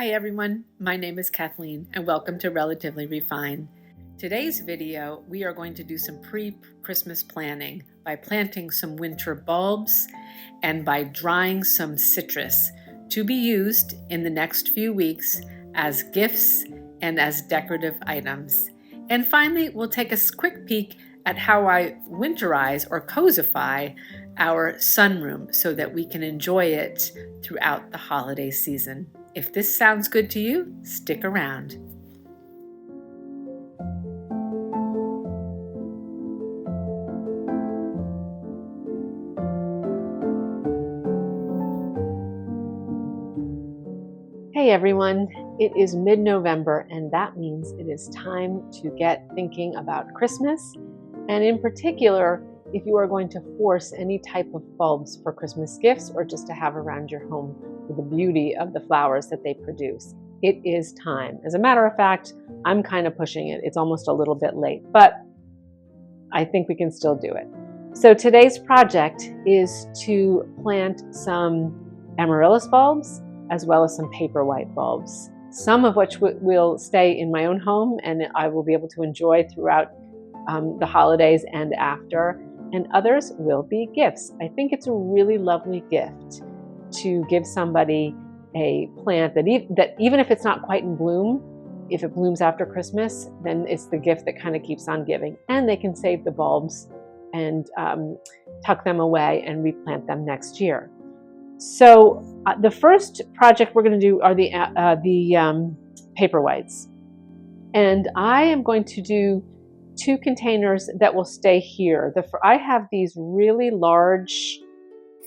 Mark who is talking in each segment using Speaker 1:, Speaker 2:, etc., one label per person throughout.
Speaker 1: Hi everyone, my name is Kathleen and welcome to Relatively Refined. Today's video, we are going to do some pre-Christmas planning by planting some winter bulbs and by drying some citrus to be used in the next few weeks as gifts and as decorative items. And finally, we'll take a quick peek at how I winterize or cozyfy our sunroom so that we can enjoy it throughout the holiday season. If this sounds good to you, stick around. Hey everyone, it is mid-November and that means it is time to get thinking about Christmas, and in particular, if you are going to force any type of bulbs for Christmas gifts or just to have around your home with the beauty of the flowers that they produce. It is time. As a matter of fact, I'm kind of pushing it. It's almost a little bit late, but I think we can still do it. So today's project is to plant some Amaryllis bulbs as well as some paper white bulbs, some of which will stay in my own home and I will be able to enjoy throughout the holidays and after, and others will be gifts. I think it's a really lovely gift to give somebody a plant that even if it's not quite in bloom, if it blooms after Christmas, then it's the gift that kind of keeps on giving. And they can save the bulbs and tuck them away and replant them next year. So the first project we're going to do are the paper whites. And I am going to do 2 containers that will stay here. I have these really large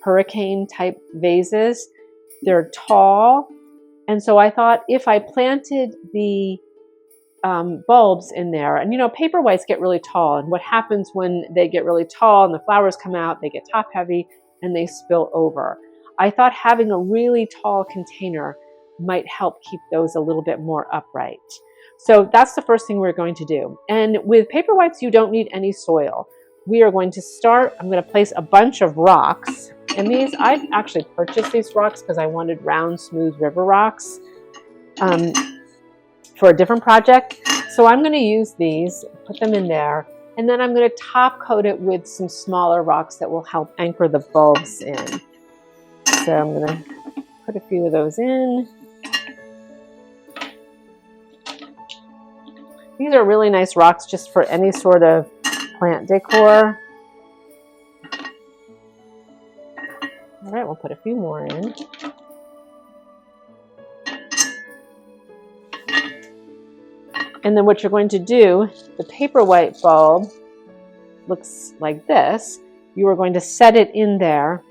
Speaker 1: hurricane type vases. They're tall, and so I thought if I planted the bulbs in there, and you know, paper whites get really tall, and what happens when they get really tall and the flowers come out, they get top heavy and they spill over. I thought having a really tall container might help keep those a little bit more upright. So that's the first thing we're going to do. And with paper whites, you don't need any soil. We are going to start, I'm going to place a bunch of rocks. And these, I actually purchased these rocks because I wanted round, smooth river rocks for a different project. So I'm going to use these, put them in there, and then I'm going to top coat it with some smaller rocks that will help anchor the bulbs in. So I'm going to put a few of those in. These are really nice rocks just for any sort of plant decor. All right, we'll put a few more in. And then what you're going to do, the paper white bulb looks like this. You are going to set it in there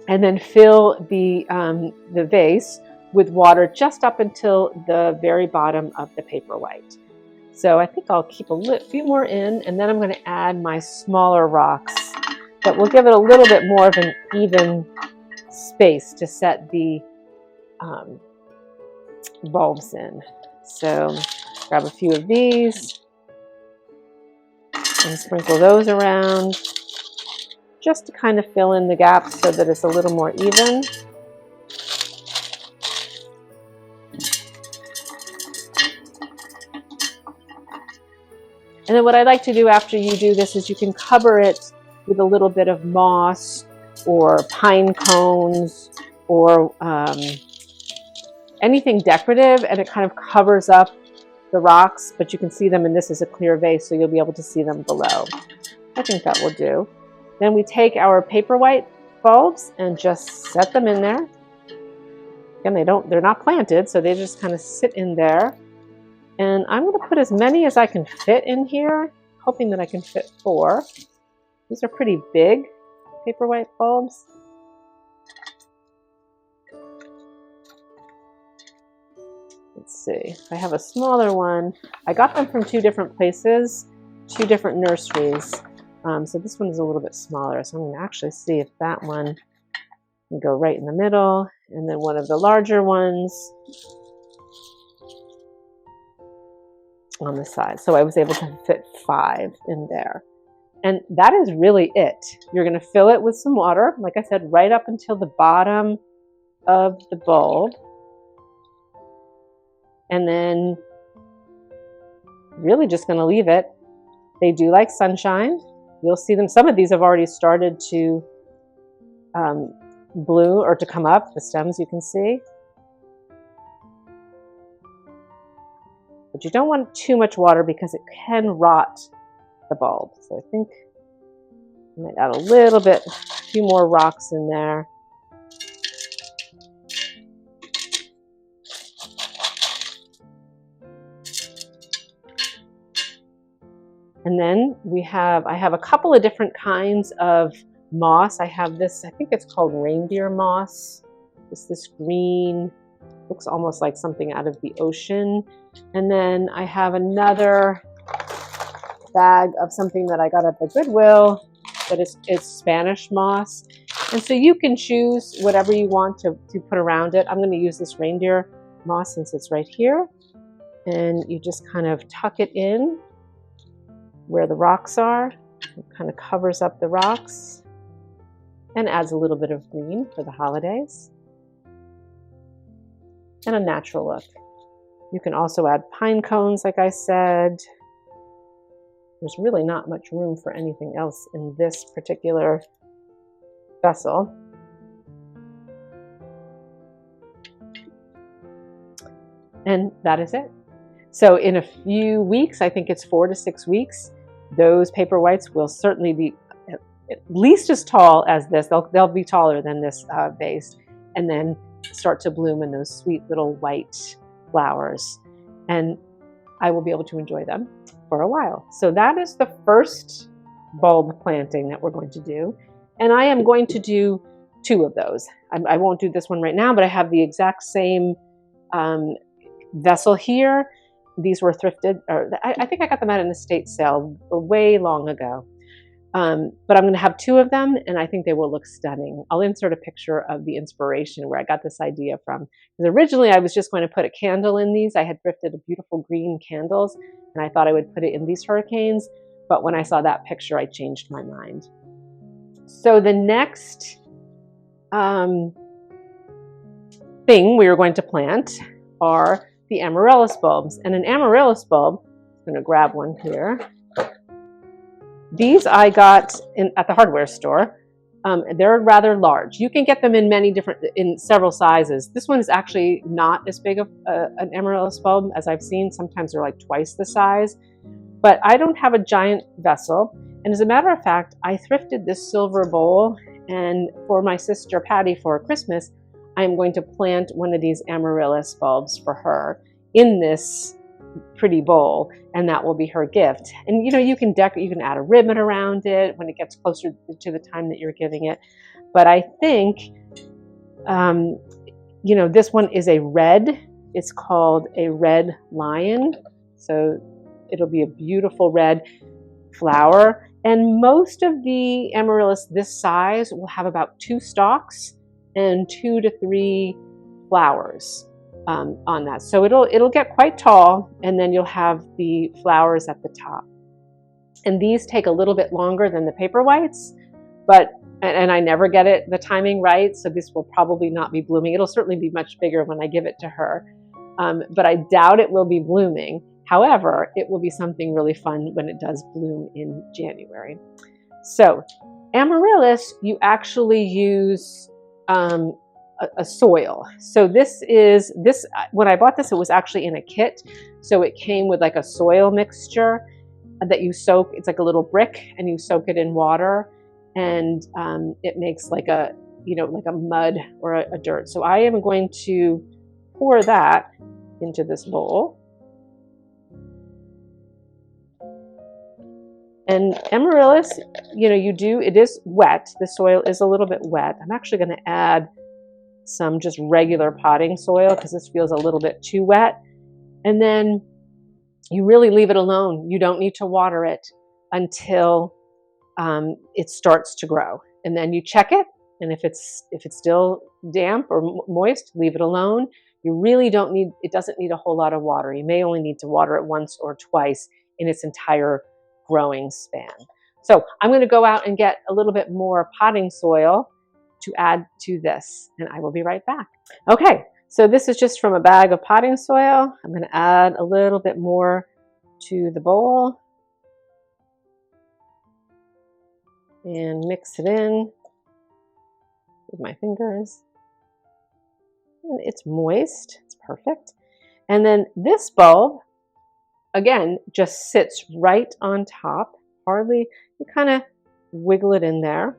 Speaker 1: and then fill the vase with water just up until the very bottom of the paper white. So I think I'll keep a few more in, and then I'm going to add my smaller rocks that will give it a little bit more of an even space to set the bulbs in. So grab a few of these and sprinkle those around just to kind of fill in the gaps so that it's a little more even. And then what I like to do after you do this is you can cover it with a little bit of moss or pine cones or anything decorative, and it kind of covers up the rocks, but you can see them, and this is a clear vase, so you'll be able to see them below. I think that will do. Then we take our paper white bulbs and just set them in there. Again, they're not planted, so they just kind of sit in there. And I'm going to put as many as I can fit in here, hoping that I can fit 4. These are pretty big paper white bulbs. Let's see, I have a smaller one. I got them from 2 different places, 2 different nurseries. So this one is a little bit smaller. So I'm going to actually see if that one can go right in the middle. And then one of the larger ones on the side. So I was able to fit 5 in there. And that is really it. You're going to fill it with some water, like I said, right up until the bottom of the bulb. And then really just going to leave it. They do like sunshine. You'll see them. Some of these have already started to bloom or to come up, the stems you can see. But you don't want too much water because it can rot the bulb. So I think I might add a little bit, a few more rocks in there. And then I have a couple of different kinds of moss. I have this, I think it's called reindeer moss. It's this green, looks almost like something out of the ocean. And then I have another bag of something that I got at the Goodwill that it's Spanish moss. And so you can choose whatever you want to put around it. I'm going to use this reindeer moss since it's right here. And you just kind of tuck it in where the rocks are. It kind of covers up the rocks and adds a little bit of green for the holidays and a natural look. You can also add pine cones, like I said. There's really not much room for anything else in this particular vessel. And that is it. So in a few weeks, I think it's 4 to 6 weeks, those paper whites will certainly be at least as tall as this. They'll be taller than this vase, and then start to bloom in those sweet little white flowers. And I will be able to enjoy them for a while. So that is the first bulb planting that we're going to do. And I am going to do 2 of those. I won't do this one right now, but I have the exact same vessel here. These were thrifted, or I think I got them at an estate sale way long ago. But I'm going to have 2 of them, and I think they will look stunning. I'll insert a picture of the inspiration where I got this idea from. Because originally I was just going to put a candle in these. I had thrifted beautiful green candles, and I thought I would put it in these hurricanes. But when I saw that picture, I changed my mind. So the next thing we are going to plant are the Amaryllis bulbs. And an Amaryllis bulb, I'm going to grab one here. These I got at the hardware store. They're rather large. You can get them in several sizes. This one is actually not as big of an Amaryllis bulb as I've seen. Sometimes they're like twice the size. But I don't have a giant vessel. And as a matter of fact, I thrifted this silver bowl. And for my sister Patty for Christmas, I'm going to plant one of these Amaryllis bulbs for her in this pretty bowl, and that will be her gift. And you can add a ribbon around it when it gets closer to the time that you're giving it. But I think this one is a red. It's called a red lion, so it'll be a beautiful red flower. And most of the Amaryllis this size will have about 2 stalks and 2 to 3 flowers on that. So it'll get quite tall, and then you'll have the flowers at the top. And these take a little bit longer than the paper whites, and I never get the timing right, so this will probably not be blooming. It'll certainly be much bigger when I give it to her, but I doubt it will be blooming. However, it will be something really fun when it does bloom in January. So Amaryllis, you actually use a soil. So when I bought this, it was actually in a kit. So it came with like a soil mixture that you soak. It's like a little brick, and you soak it in water, and it makes like a mud or a dirt. So I am going to pour that into this bowl. And Amaryllis, it is wet. The soil is a little bit wet. I'm actually going to add some just regular potting soil because this feels a little bit too wet. And then you really leave it alone. You don't need to water it until it starts to grow. And then you check it. And if it's still damp or moist, leave it alone. You really it doesn't need a whole lot of water. You may only need to water it once or twice in its entire growing span. So I'm going to go out and get a little bit more potting soil to add to this, and I will be right back. Okay, So this is just from a bag of potting soil. I'm going to add a little bit more to the bowl and mix it in with my fingers. And it's moist, it's perfect. And then this bulb, again, just sits right on top. Hardly, you kind of wiggle it in there.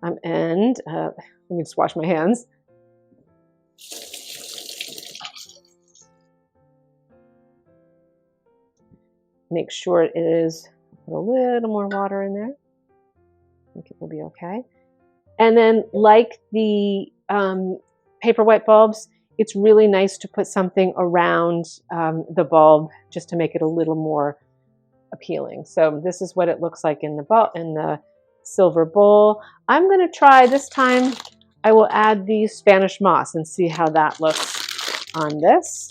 Speaker 1: And let me just wash my hands. Make sure it is, put a little more water in there. I think it will be okay. And then like the paper white bulbs, it's really nice to put something around the bulb just to make it a little more appealing. So this is what it looks like in the silver bowl. I'm going to try this time. I will add the Spanish moss and see how that looks on this.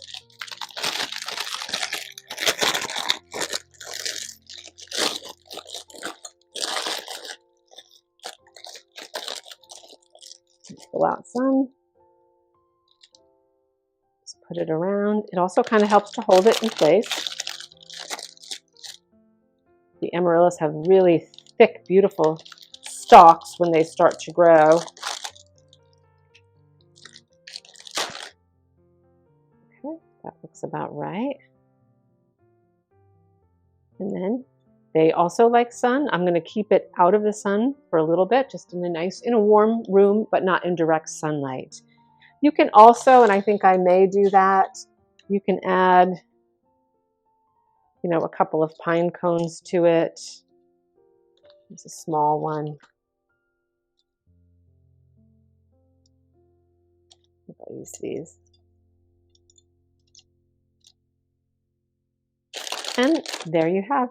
Speaker 1: Pull out some. Just put it around. It also kind of helps to hold it in place. The amaryllis have really thick, beautiful stalks when they start to grow. Okay, that looks about right. And then they also like sun. I'm going to keep it out of the sun for a little bit, just in a warm room, but not in direct sunlight. You can also, and I think I may do that, you can add, a couple of pine cones to it. It's a small one. I'll use these. And there you have.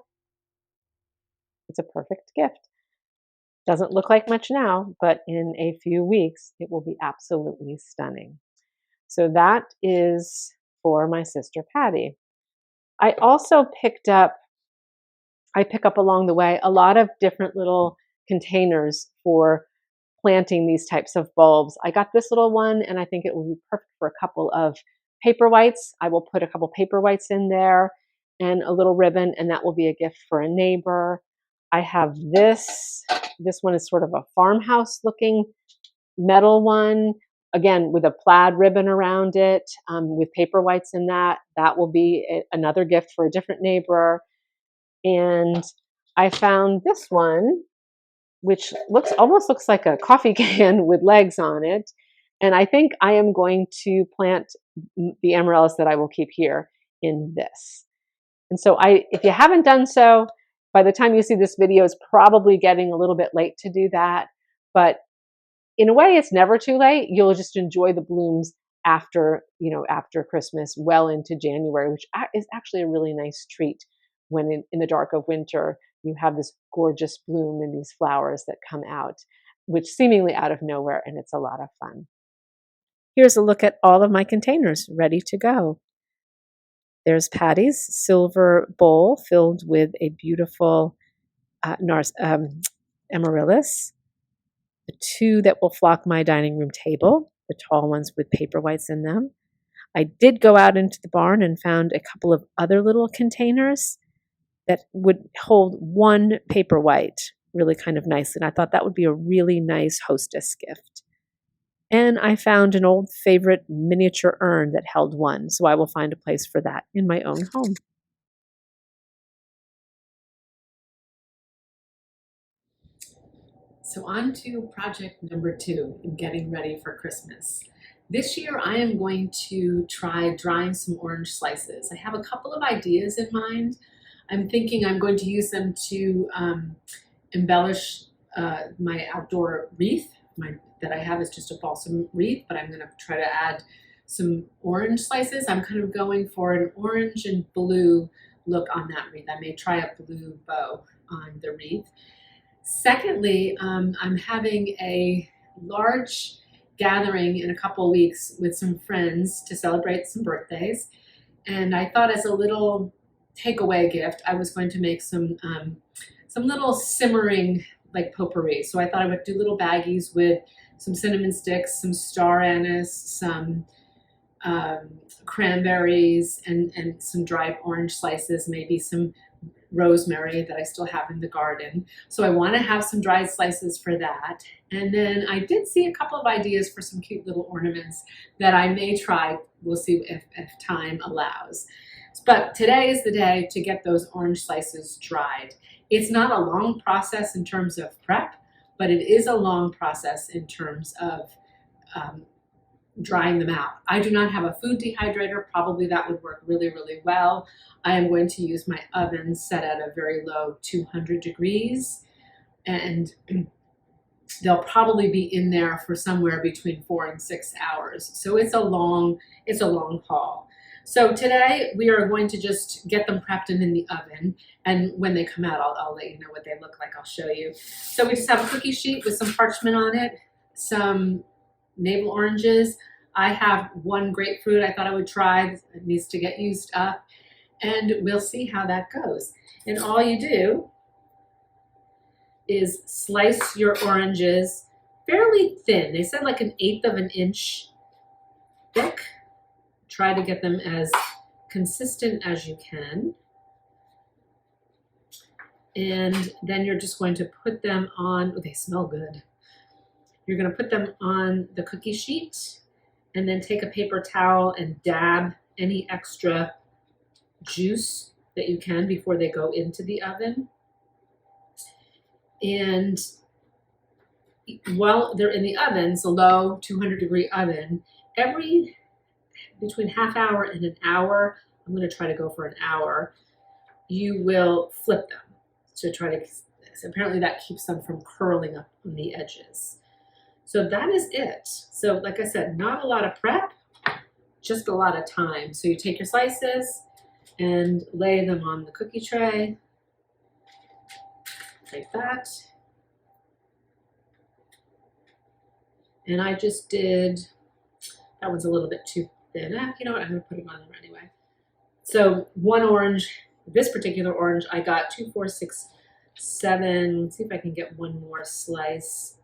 Speaker 1: It's a perfect gift. Doesn't look like much now, but in a few weeks, it will be absolutely stunning. So that is for my sister Patty. I also pick up along the way a lot of different little containers for planting these types of bulbs. I got this little one, and I think it will be perfect for a couple of paper whites. I will put a couple paper whites in there and a little ribbon, and that will be a gift for a neighbor. I have this. This one is sort of a farmhouse looking metal one, again with a plaid ribbon around it, with paper whites in that. That will be another gift for a different neighbor. And I found this one, which almost looks like a coffee can with legs on it. And I think I am going to plant the amaryllis that I will keep here in this. And so if you haven't done so, by the time you see this video, it's probably getting a little bit late to do that. But in a way, it's never too late. You'll just enjoy the blooms after Christmas, well into January, which is actually a really nice treat when in the dark of winter, you have this gorgeous bloom and these flowers that come out, which seemingly out of nowhere, and it's a lot of fun. Here's a look at all of my containers ready to go. There's Patty's silver bowl filled with a beautiful amaryllis. The two that will flock my dining room table, the tall ones with paper whites in them. I did go out into the barn and found a couple of other little containers that would hold one paper white really kind of nicely. And I thought that would be a really nice hostess gift. And I found an old favorite miniature urn that held one, so I will find a place for that in my own home. So on to project number 2 in getting ready for Christmas. This year I am going to try drying some orange slices. I have a couple of ideas in mind. I'm thinking I'm going to use them to embellish my outdoor wreath. That I have is just a balsam wreath, but I'm going to try to add some orange slices. I'm kind of going for an orange and blue look on that wreath. I may try a blue bow on the wreath. Secondly, I'm having a large gathering in a couple of weeks with some friends to celebrate some birthdays. And I thought as a little takeaway gift, I was going to make some little simmering like potpourri. So I thought I would do little baggies with some cinnamon sticks, some star anise, some cranberries, and some dried orange slices, maybe some rosemary that I still have in the garden. So I want to have some dried slices for that. And then I did see a couple of ideas for some cute little ornaments that I may try. We'll see if time allows. But today is the day to get those orange slices dried. It's not a long process in terms of prep, but it is a long process in terms of drying them out. I do not have a food dehydrator. Probably that would work really, really well. I am going to use my oven set at a very low 200 degrees, and they'll probably be in there for somewhere between 4 and 6 hours. So it's a long haul. So today we are going to just get them prepped and in the oven, and when they come out, I'll let you know what they look like. I'll show you. So we just have a cookie sheet with some parchment on it, some navel oranges. I have one grapefruit I thought I would try. It needs to get used up, and we'll see how that goes. And all you do is slice your oranges fairly thin. They said like 1/8 of an inch thick. Try to get them as consistent as you can. And then you're just going to put them on, oh, they smell good. You're going to put them on the cookie sheet, and then take a paper towel and dab any extra juice that you can before they go into the oven. And while they're in the oven, it's a low 200-degree oven, between half hour and an hour, I'm going to try to go for an hour, you will flip them to try to, apparently that keeps them from curling up on the edges. So that is it. So like I said, not a lot of prep, just a lot of time. So you take your slices and lay them on the cookie tray like that. And I just did, that one's a little bit too thin. You know what, I'm gonna put it on there anyway. So one orange, this particular orange, I got 2, 4, 6, 7, let's see if I can get one more slice.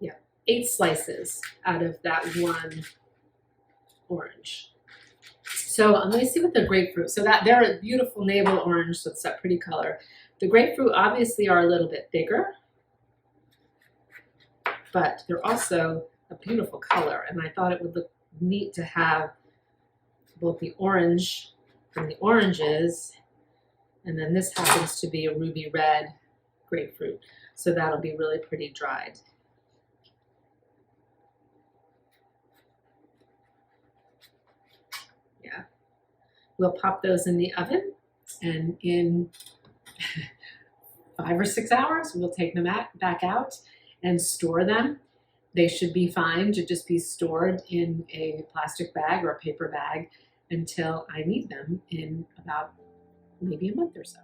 Speaker 1: Yeah, 8 slices out of that one orange. So let me see what the grapefruit, so that they're a beautiful navel orange, so it's that pretty color. The grapefruit obviously are a little bit bigger, but they're also a beautiful color, and I thought it would look neat to have both the orange from the oranges, and then this happens to be a ruby red grapefruit, so that'll be really pretty dried. Yeah, we'll pop those in the oven, and in 5 or 6 hours we'll take them back out and store them. They should be fine to just be stored in a plastic bag or a paper bag until I need them in about maybe a month or so.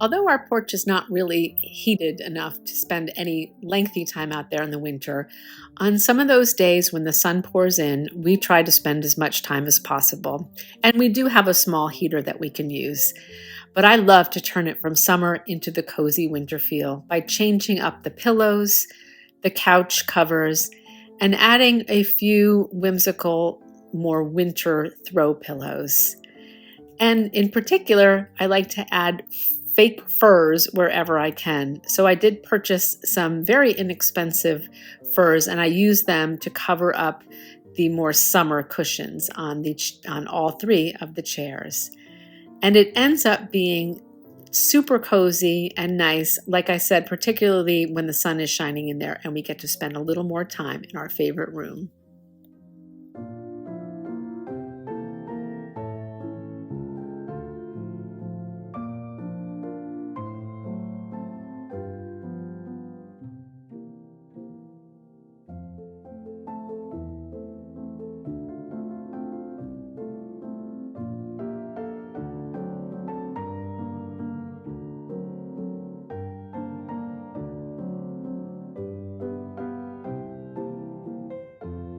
Speaker 1: Although our porch is not really heated enough to spend any lengthy time out there in the winter, on some of those days when the sun pours in, we try to spend as much time as possible. And we do have a small heater that we can use. But I love to turn it from summer into the cozy winter feel by changing up the pillows, the couch covers, and adding a few whimsical, more winter throw pillows. And in particular, I like to add fake furs wherever I can. So I did purchase some very inexpensive furs, and I use them to cover up the more summer cushions on all 3 of the chairs. And it ends up being super cozy and nice, like I said, particularly when the sun is shining in there and we get to spend a little more time in our favorite room.